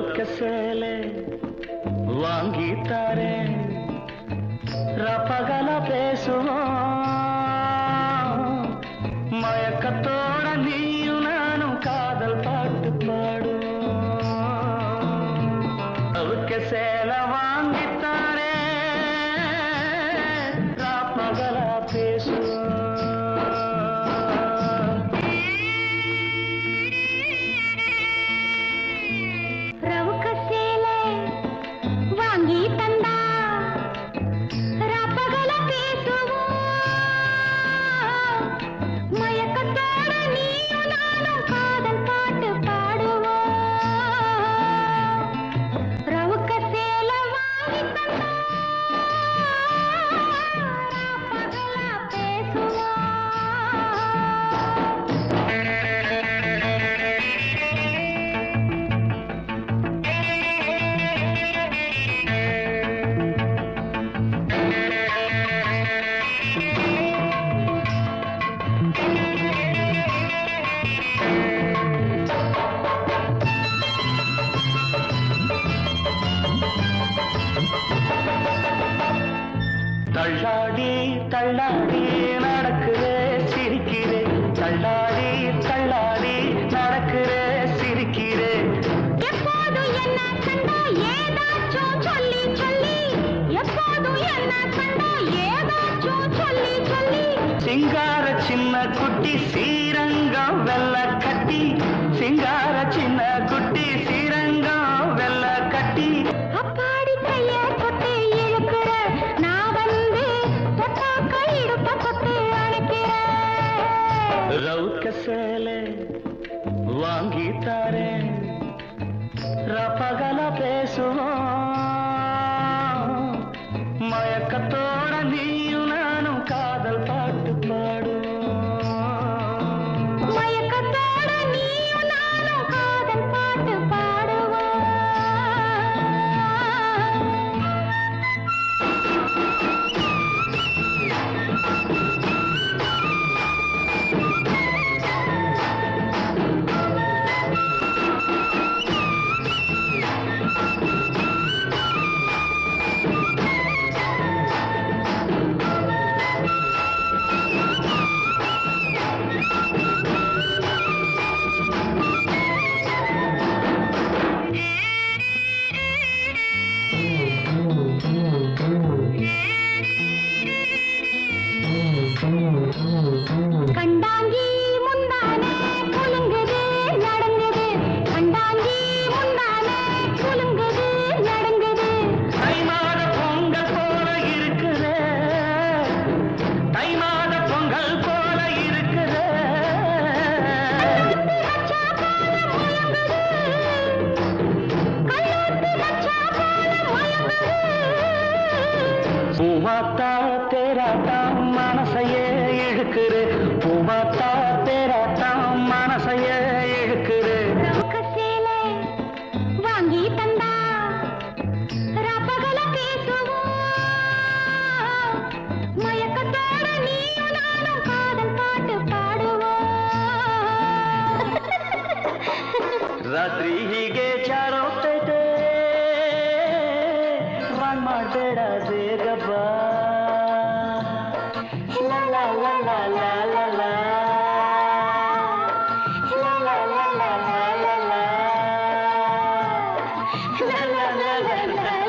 ரவுக்க சேலை வாங்கி தாரேன், ரப்பகல பேசுவோம், மயக்கத்தோட நீயும் நானும் காதல் பாட்டு பாடுவோம். ரவுக்க சேலை வாங்கி தாரேன், ரப்பகல பேசுவோம். தள்ளாடி தள்ளாடி நடக்குறே சிரிக்கிறே, தள்ளாடி தள்ளாடி நடக்குறே சிரிக்கிறே. எப்போதும் என்ன கண்டா ஏதாச்சும் சொல்லி சொல்லி, எப்போதும் என்ன கண்டா ஏதாச்சும் சொல்லி சொல்லி. சிங்கார சின்ன குட்டி சீரங்கம் வெள்ள கட்டி, சிங்கார சின்ன குட்டி சீரங்கம் வெள்ள கட்டி. அப்பாடி கைய தொட்டு இழுக்கிற, நான் வந்து தொட்டா கையிடுப்ப தொட்டு அணைக்கிறேன். ரவுக்க சேலை வாங்கி தாரேன், ரப்பகல பேசுவோம், மயக்கத்தோட நீயும் நானும் காதல் பாட்டு பாடுவோம். மயக்கத்தோட நீயும் நானும் காதல் பாட்டு பாடுவோம். கண்டாங்கி முந்தானே குலுங்குது நடங்குது, கண்டாங்கி முந்தானே குலுங்குது நடங்குது. தை மாத பொங்கல் போல இருக்குதே, தை மாத பொங்கல் போல இருக்குதே. மச்சா போல முயங்குது, கல்லூத்து மச்சா போல முயங்குது. பூமாத்தா தேராட்டம் மனசையே இழுக்குது, பூமாத்தா தேராட்டம் மனசையே இழுக்குது. ரவுக்க சேலை வாங்கி தந்தா, ரப்பகல பேசுவோம், மயக்கத்தோட நீயும் நானும் காதல் பாட்டு பாடுவோம். ರಾತ್ರಿ ಹೀಗೆ ಚಾರೋಗ್ತೈತೆ, ರಾಂಗ್ ಮಾಡಬೇಡ ಬೇಗ ಬಾ. ಲಾ ಲಾ ಲಾ ಲಾ ಲಾ ಲಾ ಲಾ. ಲಾ ಲಾ ಲಾ ಲಾ ಲಾ ಲಾ ಲಾ. ಲಾ ಲಾ ಲಾ ಲಾ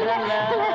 ಲಾ ಲಾ.